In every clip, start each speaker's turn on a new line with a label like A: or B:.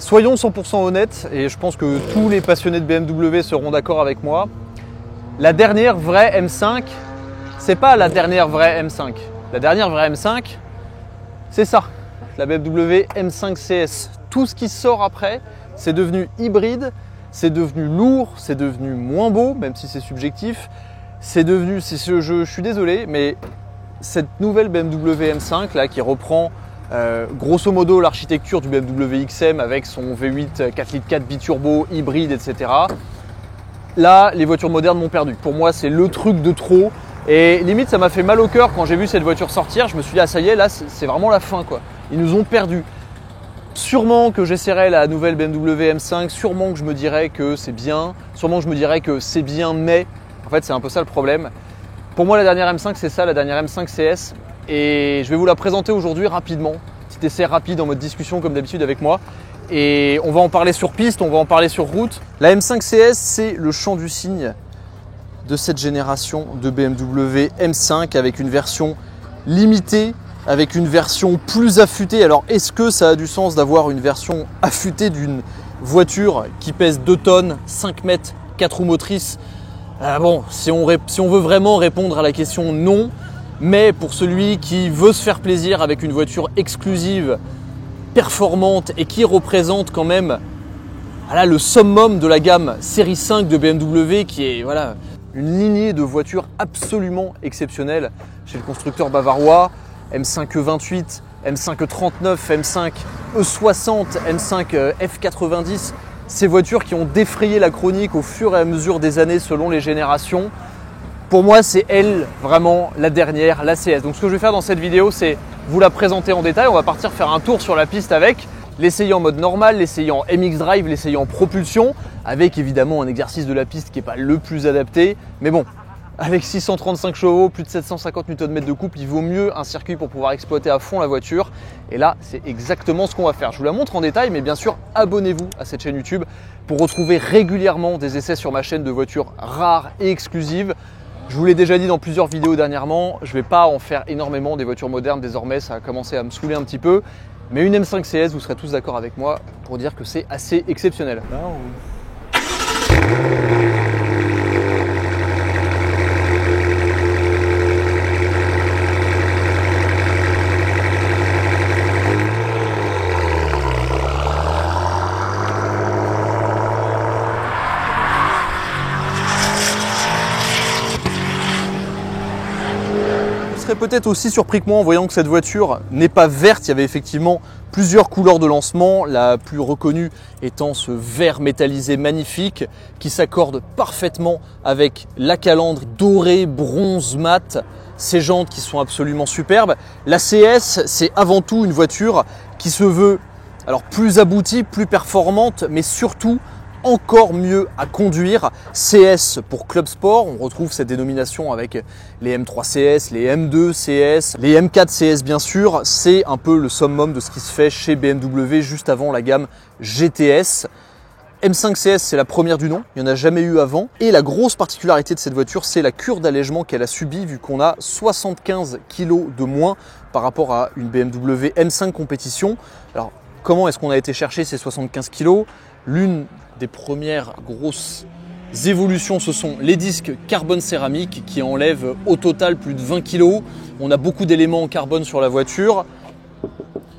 A: Soyons 100% honnêtes, et je pense que tous les passionnés de BMW seront d'accord avec moi, la dernière vraie M5, c'est pas la dernière vraie M5. La dernière vraie M5, c'est ça, la BMW M5 CS. Tout ce qui sort après, c'est devenu hybride, c'est devenu lourd, c'est devenu moins beau, même si c'est subjectif. C'est devenu, je suis désolé, mais cette nouvelle BMW M5 là, qui reprend grosso modo l'architecture du BMW XM avec son V8 4 litres 4 biturbo, hybride, etc. Là, les voitures modernes m'ont perdu. Pour moi, c'est le truc de trop. Et limite, ça m'a fait mal au cœur quand j'ai vu cette voiture sortir. Je me suis dit, ah ça y est, là, c'est vraiment la fin, quoi. Ils nous ont perdus. Sûrement que j'essaierai la nouvelle BMW M5, sûrement que je me dirais que c'est bien, sûrement que je me dirais que c'est bien, mais en fait, c'est un peu ça le problème. Pour moi, la dernière M5, c'est ça, la dernière M5 CS. Et je vais vous la présenter aujourd'hui rapidement. Petit essai rapide en mode discussion comme d'habitude avec moi. Et on va en parler sur piste, on va en parler sur route. La M5 CS, c'est le chant du cygne de cette génération de BMW M5 avec une version limitée, avec une version plus affûtée. Alors, est-ce que ça a du sens d'avoir une version affûtée d'une voiture qui pèse 2 tonnes, 5 mètres, 4 roues motrices? Bon, si on veut vraiment répondre à la question, non. Mais pour celui qui veut se faire plaisir avec une voiture exclusive, performante et qui représente quand même le summum de la gamme série 5 de BMW, qui est une lignée de voitures absolument exceptionnelles chez le constructeur bavarois, M5 E28, M5 E39, M5 E60, M5 F90, ces voitures qui ont défrayé la chronique au fur et à mesure des années selon les générations. Pour moi, c'est elle vraiment la dernière, la CS. Donc ce que je vais faire dans cette vidéo, c'est vous la présenter en détail. On va partir faire un tour sur la piste avec, l'essayer en mode normal, l'essayer en MX Drive, l'essayer en propulsion, avec évidemment un exercice de la piste qui n'est pas le plus adapté. Mais bon, avec 635 chevaux, plus de 750 Nm de couple, il vaut mieux un circuit pour pouvoir exploiter à fond la voiture. Et là, c'est exactement ce qu'on va faire. Je vous la montre en détail, mais bien sûr, abonnez-vous à cette chaîne YouTube pour retrouver régulièrement des essais sur ma chaîne de voitures rares et exclusives. Je vous l'ai déjà dit dans plusieurs vidéos dernièrement, je ne vais pas en faire énormément des voitures modernes désormais, ça a commencé à me saouler un petit peu. Mais une M5 CS, vous serez tous d'accord avec moi pour dire que c'est assez exceptionnel. Vous serez peut-être aussi surpris que moi en voyant que cette voiture n'est pas verte. Il y avait effectivement plusieurs couleurs de lancement, la plus reconnue étant ce vert métallisé magnifique qui s'accorde parfaitement avec la calandre dorée bronze mat, ces jantes qui sont absolument superbes. La CS, c'est avant tout une voiture qui se veut plus aboutie, plus performante, mais surtout encore mieux à conduire. CS pour Club Sport, on retrouve cette dénomination avec les M3 CS, les M2 CS, les M4 CS bien sûr. C'est un peu le summum de ce qui se fait chez BMW juste avant la gamme GTS. M5 CS, c'est la première du nom, il n'y en a jamais eu avant. Et la grosse particularité de cette voiture, c'est la cure d'allègement qu'elle a subie, vu qu'on a 75 kg de moins par rapport à une BMW M5 compétition. Alors, comment est-ce qu'on a été chercher ces 75 kg? L'une des premières grosses évolutions, ce sont les disques carbone céramique qui enlèvent au total plus de 20 kg. On a beaucoup d'éléments en carbone sur la voiture.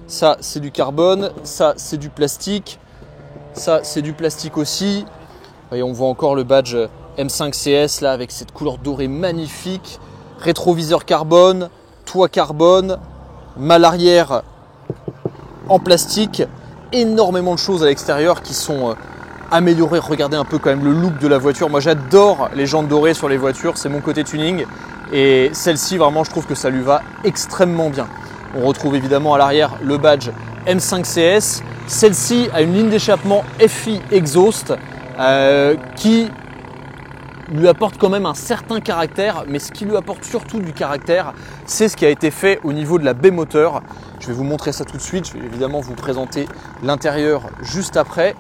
A: Ça, c'est du carbone. Ça, c'est du plastique. Ça, c'est du plastique aussi. Et on voit encore le badge M5 CS là avec cette couleur dorée magnifique. Rétroviseur carbone, toit carbone, malle arrière en plastique. Énormément de choses à l'extérieur qui sont améliorées. Regardez un peu quand même le look de la voiture. Moi, j'adore les jantes dorées sur les voitures. C'est mon côté tuning. Et celle-ci, vraiment, je trouve que ça lui va extrêmement bien. On retrouve évidemment à l'arrière le badge M5 CS. Celle-ci a une ligne d'échappement FI Exhaust qui lui apporte quand même un certain caractère, mais ce qui lui apporte surtout du caractère, c'est ce qui a été fait au niveau de la baie moteur. Je vais vous montrer ça tout de suite, je vais évidemment vous présenter l'intérieur juste après.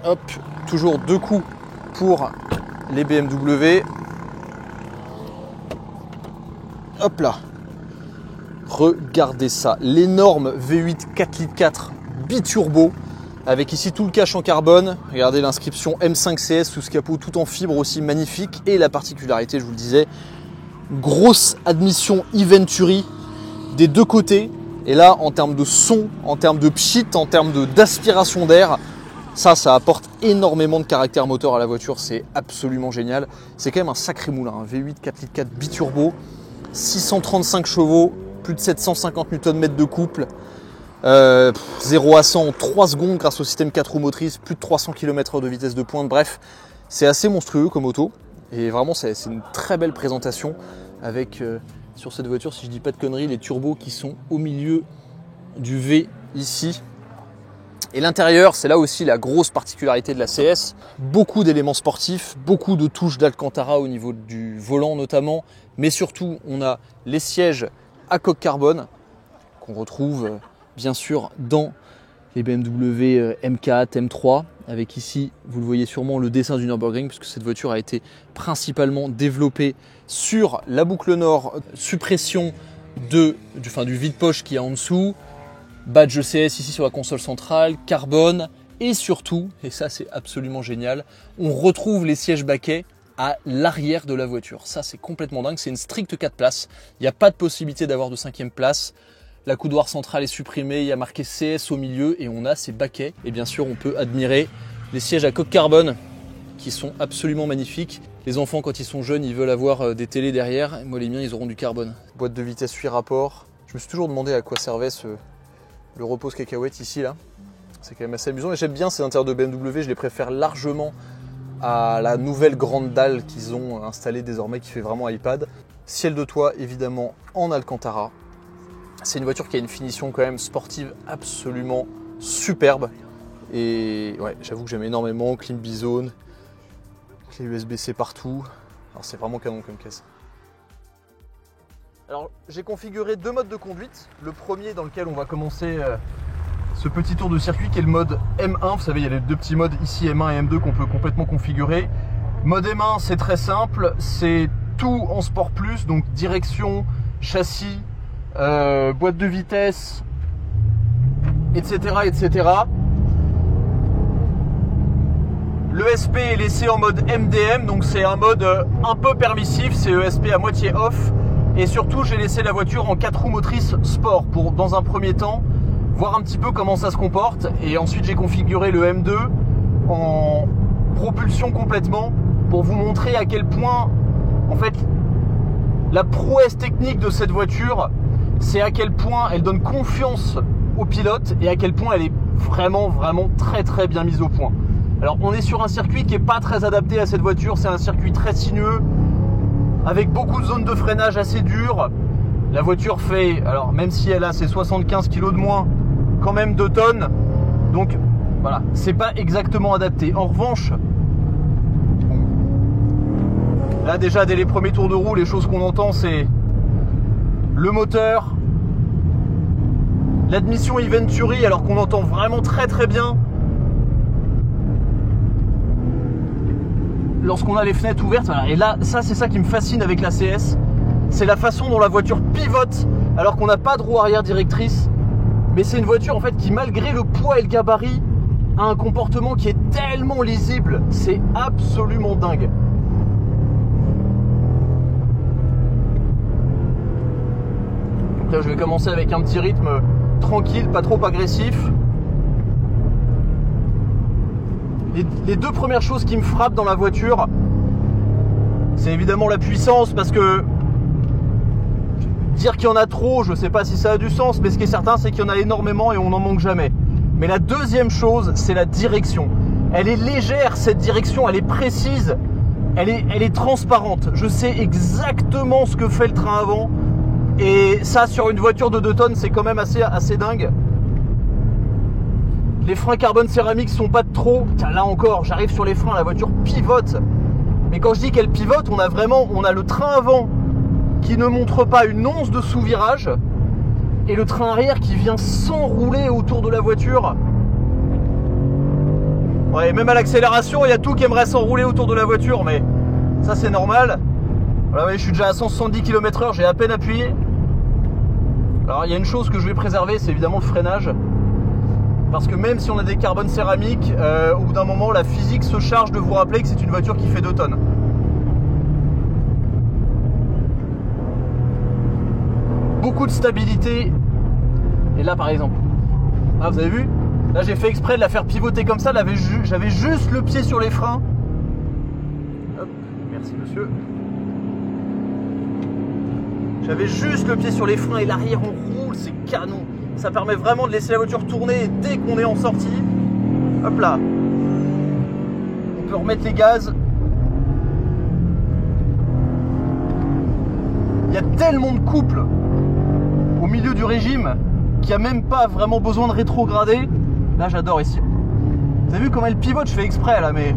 A: Hop, toujours 2 coups pour les BMW. Hop là, regardez ça, l'énorme V8 4 litres 4 biturbo avec ici tout le cache en carbone. Regardez l'inscription M5CS sous ce capot tout en fibre aussi magnifique. Et la particularité, je vous le disais, grosse admission e-Venturi des deux côtés. Et là, en termes de son, en termes de pchit, en termes d'aspiration d'air, ça apporte énormément de caractère moteur à la voiture. C'est absolument génial. C'est quand même un sacré moulin, un V8 4.4 litres biturbo, 635 chevaux, plus de 750 Nm de couple, 0 à 100 en 3 secondes grâce au système 4 roues motrices, plus de 300 km/h de vitesse de pointe. Bref, c'est assez monstrueux comme auto. Et vraiment, c'est une très belle présentation avec, sur cette voiture, si je dis pas de conneries, les turbos qui sont au milieu du V ici. Et l'intérieur, c'est là aussi la grosse particularité de la CS. Beaucoup d'éléments sportifs, beaucoup de touches d'Alcantara au niveau du volant notamment. Mais surtout, on a les sièges à coque carbone qu'on retrouve bien sûr dans les BMW M4, M3. Avec ici, vous le voyez sûrement, le dessin du Nürburgring, puisque cette voiture a été principalement développée sur la boucle nord, suppression du vide-poche qui est en dessous, badge CS ici sur la console centrale, carbone, et surtout, et ça c'est absolument génial, on retrouve les sièges baquets à l'arrière de la voiture. Ça c'est complètement dingue, c'est une stricte 4 places, il n'y a pas de possibilité d'avoir de 5e place. La coudoir centrale est supprimée, il y a marqué CS au milieu et on a ces baquets. Et bien sûr, on peut admirer les sièges à coque carbone qui sont absolument magnifiques. Les enfants, quand ils sont jeunes, ils veulent avoir des télés derrière. Moi, les miens, ils auront du carbone. Boîte de vitesse 8 rapports. Je me suis toujours demandé à quoi servait le repose cacahuète ici, là. C'est quand même assez amusant. Et j'aime bien ces intérieurs de BMW, je les préfère largement à la nouvelle grande dalle qu'ils ont installée désormais, qui fait vraiment iPad. Ciel de toit, évidemment, en Alcantara. C'est une voiture qui a une finition quand même sportive absolument superbe. Et ouais, j'avoue que j'aime énormément. Clim bizone, clé USB-C partout. Alors c'est vraiment canon comme caisse. Alors j'ai configuré 2 modes de conduite. Le premier dans lequel on va commencer ce petit tour de circuit qui est le mode M1. Vous savez, il y a les 2 petits modes ici, M1 et M2, qu'on peut complètement configurer. Mode M1, c'est très simple. C'est tout en Sport Plus, donc direction, châssis, boîte de vitesse, etc. etc. L'ESP est laissé en mode MDM, donc c'est un mode un peu permissif, c'est ESP à moitié off. Et surtout, j'ai laissé la voiture en 4 roues motrices sport pour, dans un premier temps, voir un petit peu comment ça se comporte. Et ensuite, j'ai configuré le M2 en propulsion complètement pour vous montrer à quel point, en fait, la prouesse technique de cette voiture, c'est à quel point elle donne confiance au pilote et à quel point elle est vraiment très très bien mise au point. Alors on est sur un circuit qui n'est pas très adapté à cette voiture, c'est un circuit très sinueux avec beaucoup de zones de freinage assez dures. La voiture fait, alors même si elle a ses 75 kg de moins, quand même 2 tonnes, donc voilà, c'est pas exactement adapté. En revanche, là déjà dès les premiers tours de roue, les choses qu'on entend, c'est le moteur, l'admission e-Venturi, alors qu'on entend vraiment très très bien lorsqu'on a les fenêtres ouvertes. Voilà. Et là, ça c'est ça qui me fascine avec la CS, c'est la façon dont la voiture pivote alors qu'on n'a pas de roue arrière directrice. Mais c'est une voiture en fait qui, malgré le poids et le gabarit, a un comportement qui est tellement lisible, c'est absolument dingue. Donc là je vais commencer avec un petit rythme tranquille, pas trop agressif. Les 2 premières choses qui me frappent dans la voiture, c'est évidemment la puissance, parce que dire qu'il y en a trop, je ne sais pas si ça a du sens, mais ce qui est certain, c'est qu'il y en a énormément et on n'en manque jamais. Mais la deuxième chose, c'est la direction. Elle est légère, cette direction, elle est précise, elle est transparente. Je sais exactement ce que fait le train avant. Et ça, sur une voiture de 2 tonnes, c'est quand même assez dingue. Les freins carbone céramique sont pas de trop. Tiens, là encore, j'arrive sur les freins, la voiture pivote. Mais quand je dis qu'elle pivote, on a le train avant qui ne montre pas une once de sous-virage et le train arrière qui vient s'enrouler autour de la voiture. Ouais, même à l'accélération, il y a tout qui aimerait s'enrouler autour de la voiture, mais ça c'est normal. Voilà, ouais, je suis déjà à 170 km/h, j'ai à peine appuyé. Alors il y a une chose que je vais préserver, c'est évidemment le freinage. Parce que même si on a des carbones céramiques, au bout d'un moment, la physique se charge de vous rappeler que c'est une voiture qui fait 2 tonnes. Beaucoup de stabilité. Et là, par exemple, ah, vous avez vu? Là, j'ai fait exprès de la faire pivoter comme ça. J'avais juste le pied sur les freins. Hop, merci monsieur. J'avais juste le pied sur les freins et l'arrière, on roule, c'est canon. Ça permet vraiment de laisser la voiture tourner dès qu'on est en sortie. Hop là. On peut remettre les gaz. Il y a tellement de couples au milieu du régime qu'il n'y a même pas vraiment besoin de rétrograder. Là, j'adore ici. Vous avez vu comment elle pivote? Je fais exprès là, mais...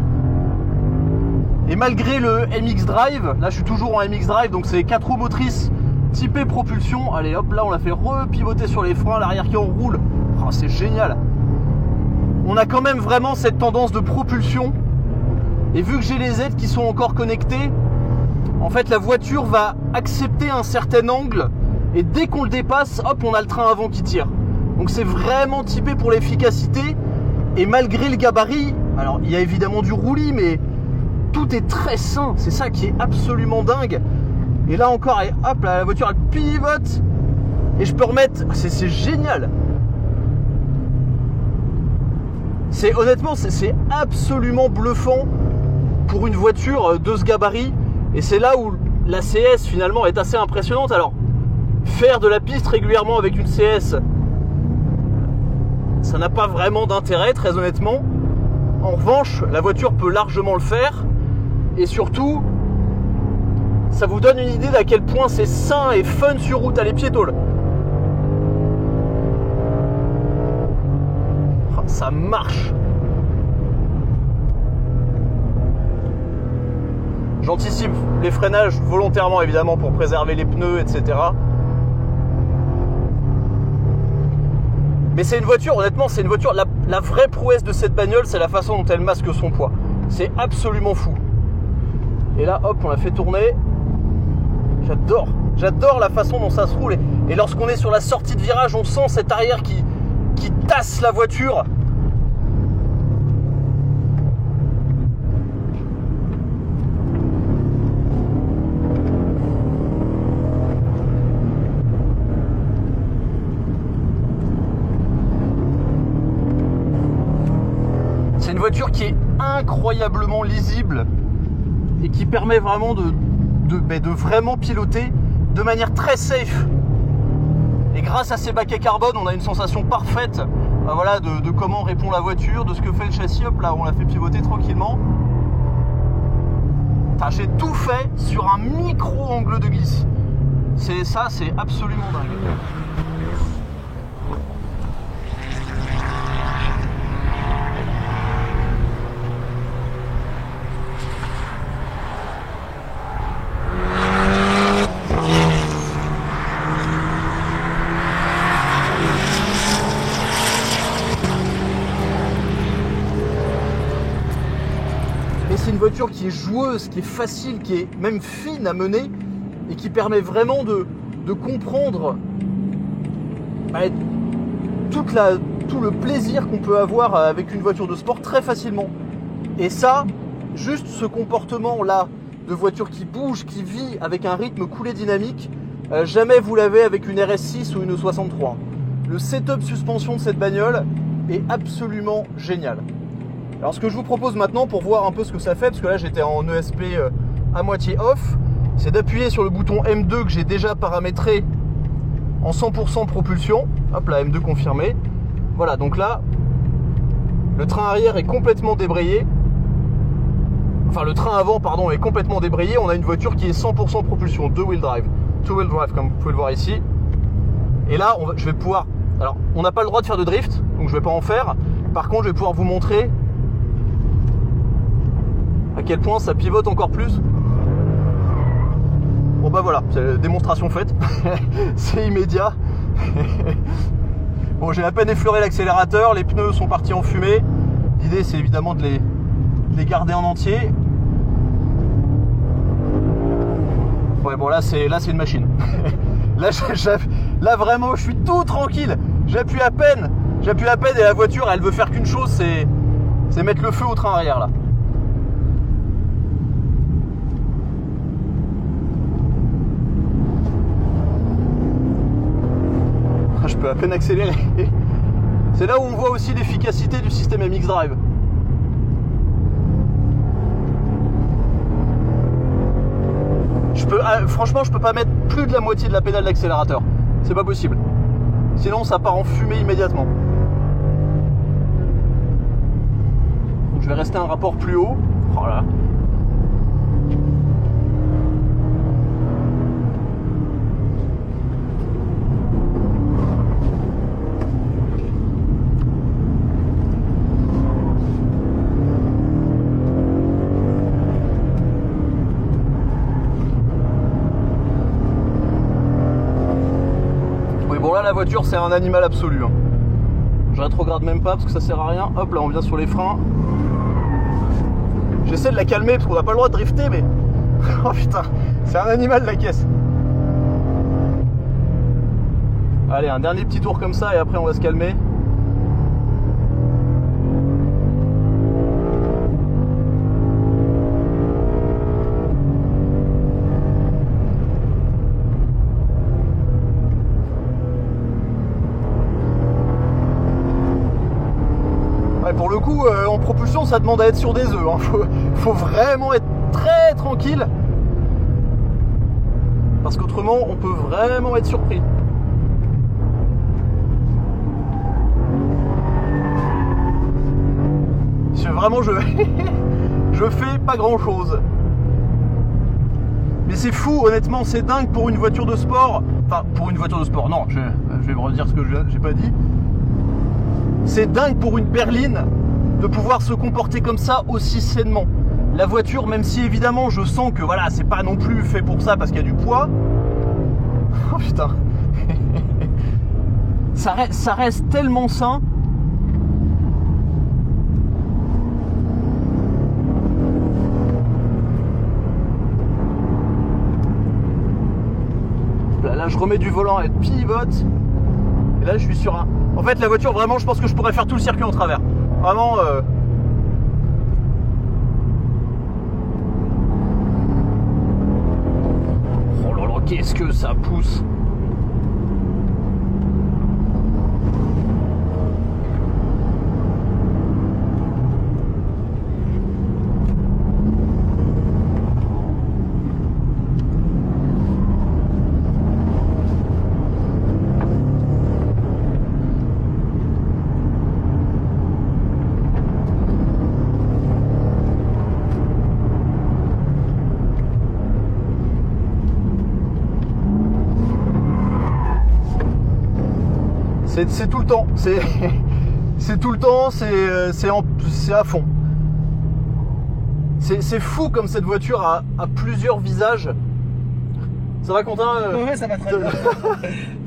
A: Et malgré le MX Drive, là je suis toujours en MX Drive, donc c'est 4 roues motrices typé propulsion. Allez hop, là on l'a fait repivoter sur les freins, l'arrière qui enroule. Oh, c'est génial. On a quand même vraiment cette tendance de propulsion. Et vu que j'ai les aides qui sont encore connectées, en fait la voiture va accepter un certain angle. Et dès qu'on le dépasse, hop, on a le train avant qui tire. Donc c'est vraiment typé pour l'efficacité. Et malgré le gabarit, alors il y a évidemment du roulis, mais tout est très sain. C'est ça qui est absolument dingue. Et là encore, hop, là, la voiture elle pivote. Et je peux remettre. C'est génial. Honnêtement, c'est absolument bluffant pour une voiture de ce gabarit. Et c'est là où la CS finalement est assez impressionnante. Alors, faire de la piste régulièrement avec une CS, ça n'a pas vraiment d'intérêt, très honnêtement. En revanche, la voiture peut largement le faire. Et surtout, ça vous donne une idée d'à quel point c'est sain et fun sur route. Allez, piétole. Ça marche. J'anticipe les freinages volontairement, évidemment, pour préserver les pneus, etc. Mais c'est une voiture, honnêtement, c'est une voiture. La vraie prouesse de cette bagnole, c'est la façon dont elle masque son poids. C'est absolument fou. Et là, hop, on l'a fait tourner. J'adore la façon dont ça se roule. Et lorsqu'on est sur la sortie de virage, on sent cet arrière qui tasse la voiture. C'est une voiture qui est incroyablement lisible et qui permet vraiment de vraiment piloter de manière très safe. Et grâce à ces baquets carbone, on a une sensation parfaite voilà, de comment répond la voiture, de ce que fait le châssis. Hop là, on l'a fait pivoter tranquillement. Enfin, j'ai tout fait sur un micro angle de glisse. C'est absolument dingue. C'est une voiture qui est joueuse, qui est facile, qui est même fine à mener et qui permet vraiment de comprendre tout le plaisir qu'on peut avoir avec une voiture de sport très facilement. Et ça, juste ce comportement-là de voiture qui bouge, qui vit avec un rythme coulé dynamique, jamais vous l'avez avec une RS6 ou une 63. Le setup suspension de cette bagnole est absolument génial. Alors ce que je vous propose maintenant pour voir un peu ce que ça fait, parce que là j'étais en ESP à moitié off, c'est d'appuyer sur le bouton M2 que j'ai déjà paramétré en 100% propulsion. Hop là, M2 confirmé. Voilà, donc là, le train arrière est complètement débrayé. Enfin, le train avant, pardon, est complètement débrayé. On a une voiture qui est 100% propulsion, two-wheel drive comme vous pouvez le voir ici. Et là, je vais pouvoir... Alors, on n'a pas le droit de faire de drift, donc je ne vais pas en faire. Par contre, je vais pouvoir vous montrer à quel point ça pivote encore plus. Bon bah voilà, c'est la démonstration faite. C'est immédiat. Bon, j'ai à peine effleuré l'accélérateur, les pneus sont partis en fumée. L'idée c'est évidemment de les garder en entier. Ouais bon là c'est une machine. Là vraiment je suis tout tranquille. J'appuie à peine J'appuie à peine et la voiture, elle veut faire qu'une chose, c'est mettre le feu au train arrière là. Je peux à peine accélérer. C'est là où on voit aussi l'efficacité du système MX Drive. Franchement, je peux pas mettre plus de la moitié de la pédale d'accélérateur. C'est pas possible. Sinon, ça part en fumée immédiatement. Donc, je vais rester à un rapport plus haut. Oh là. La voiture c'est un animal absolu hein. Je rétrograde même pas parce que ça sert à rien. Hop là on vient sur les freins. J'essaie de la calmer parce qu'on n'a pas le droit de drifter mais oh putain c'est un animal la caisse. Allez un dernier petit tour comme ça et après on va se calmer. Pour le coup, en propulsion, ça demande à être sur des œufs. Hein. Faut vraiment être très tranquille. Parce qu'autrement, on peut vraiment être surpris. Vraiment, je fais pas grand chose. Mais c'est fou, honnêtement, c'est dingue pour une voiture de sport. Enfin, pour une voiture de sport, non, je vais me redire ce que j'ai pas dit. C'est dingue pour une berline de pouvoir se comporter comme ça aussi sainement. La voiture, même si évidemment je sens que voilà, c'est pas non plus fait pour ça parce qu'il y a du poids. Oh putain. Ça reste tellement sain. Là je remets du volant, elle pivote. Et là je suis sur un... En fait la voiture vraiment je pense que je pourrais faire tout le circuit en travers. Vraiment Oh là là qu'est-ce que ça pousse. C'est tout le temps, c'est tout le temps, c'est à fond. C'est fou comme cette voiture a plusieurs visages. Ça va Quentin
B: Ouais, ça va très bien.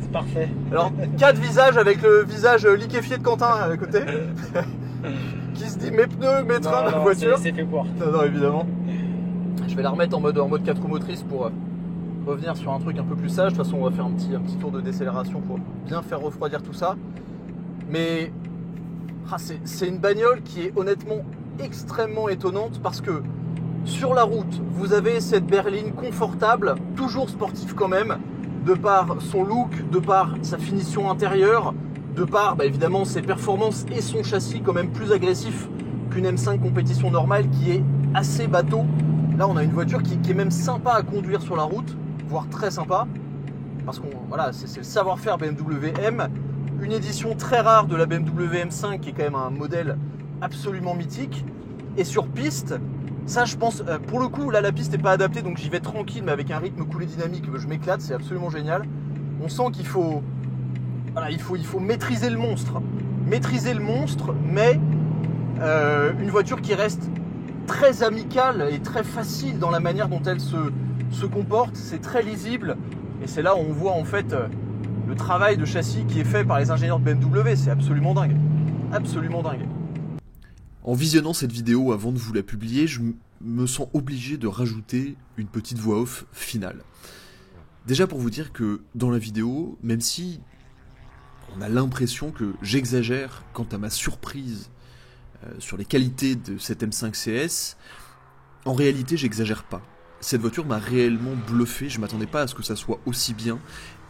B: C'est parfait.
A: Alors 4 visages avec le visage liquéfié de Quentin à côté. Qui se dit mes pneus, mes trains, la voiture.
B: C'est fait pour.
A: Non, évidemment. Je vais la remettre en mode 4 roues motrices pour revenir sur un truc un peu plus sage. De toute façon on va faire un petit tour de décélération pour bien faire refroidir tout ça. Mais c'est une bagnole qui est honnêtement extrêmement étonnante parce que sur la route vous avez cette berline confortable, toujours sportive quand même, de par son look, de par sa finition intérieure, de par évidemment ses performances et son châssis quand même plus agressif qu'une M5 compétition normale qui est assez bateau. Là on a une voiture qui est même sympa à conduire sur la route, voire très sympa, parce que voilà, c'est le savoir-faire BMW M, une édition très rare de la BMW M5 qui est quand même un modèle absolument mythique. Et sur piste, ça je pense, pour le coup là la piste n'est pas adaptée donc j'y vais tranquille mais avec un rythme coulé dynamique, je m'éclate, c'est absolument génial. On sent qu'il faut, voilà, il faut maîtriser le monstre, mais une voiture qui reste très amicale et très facile dans la manière dont elle se comporte, c'est très lisible et c'est là où on voit en fait le travail de châssis qui est fait par les ingénieurs de BMW, c'est absolument dingue, absolument dingue.
C: En visionnant cette vidéo avant de vous la publier, je me sens obligé de rajouter une petite voix off finale. Déjà pour vous dire que dans la vidéo, même si on a l'impression que j'exagère quant à ma surprise sur les qualités de cette M5 CS. En réalité, j'exagère pas. Cette voiture m'a réellement bluffé, je m'attendais pas à ce que ça soit aussi bien,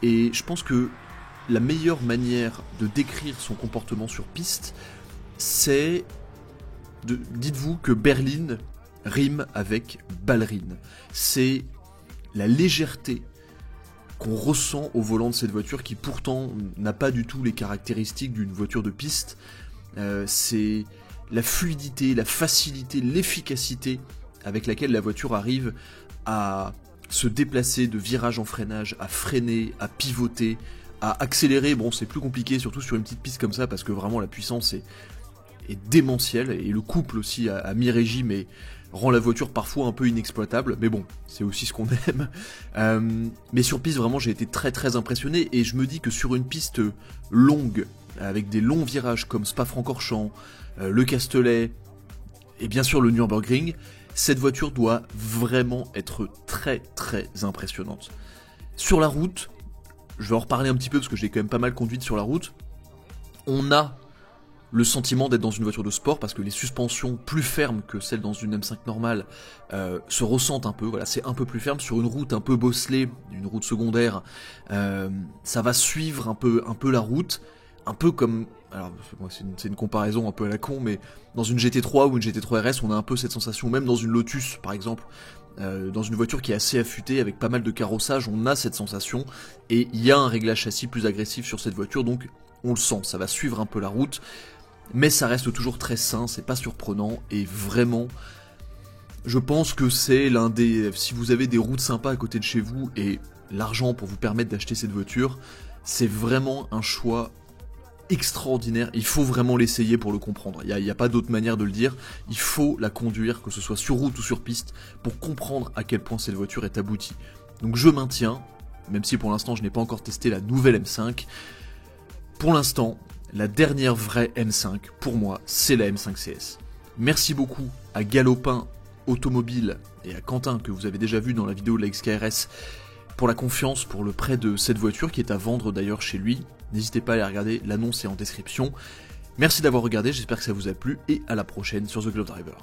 C: et je pense que la meilleure manière de décrire son comportement sur piste, c'est... Dites-vous que berline rime avec ballerine. C'est la légèreté qu'on ressent au volant de cette voiture qui pourtant n'a pas du tout les caractéristiques d'une voiture de piste. C'est la fluidité, la facilité, l'efficacité avec laquelle la voiture arrive à se déplacer de virage en freinage, à freiner, à pivoter, à accélérer. Bon, c'est plus compliqué, surtout sur une petite piste comme ça, parce que vraiment la puissance est démentielle, et le couple aussi à mi-régime rend la voiture parfois un peu inexploitable, mais bon, c'est aussi ce qu'on aime. Mais sur piste, vraiment, j'ai été très très impressionné, et je me dis que sur une piste longue, avec des longs virages comme Spa-Francorchamps, le Castellet, et bien sûr le Nürburgring, cette voiture doit vraiment être très très impressionnante. Sur la route, je vais en reparler un petit peu parce que je l'ai quand même pas mal conduite sur la route, on a le sentiment d'être dans une voiture de sport parce que les suspensions plus fermes que celles dans une M5 normale se ressentent un peu, voilà, c'est un peu plus ferme sur une route un peu bosselée, une route secondaire, ça va suivre un peu la route, un peu comme, alors c'est une comparaison un peu à la con, mais dans une GT3 ou une GT3 RS, on a un peu cette sensation, même dans une Lotus par exemple, dans une voiture qui est assez affûtée avec pas mal de carrossage, on a cette sensation, et il y a un réglage châssis plus agressif sur cette voiture, donc on le sent, ça va suivre un peu la route, mais ça reste toujours très sain, c'est pas surprenant, et vraiment, je pense que c'est l'un des... Si vous avez des routes sympas à côté de chez vous, et l'argent pour vous permettre d'acheter cette voiture, c'est vraiment un choix extraordinaire, il faut vraiment l'essayer pour le comprendre, il n'y a pas d'autre manière de le dire, il faut la conduire, que ce soit sur route ou sur piste, pour comprendre à quel point cette voiture est aboutie. Donc je maintiens, même si pour l'instant je n'ai pas encore testé la nouvelle M5, pour l'instant, la dernière vraie M5, pour moi, c'est la M5 CS. Merci beaucoup à Galopin Automobile et à Quentin, que vous avez déjà vu dans la vidéo de la XKRS, pour la confiance, pour le prêt de cette voiture, qui est à vendre d'ailleurs chez lui. N'hésitez pas à aller regarder, l'annonce est en description. Merci d'avoir regardé, j'espère que ça vous a plu, et à la prochaine sur The Glove Driver.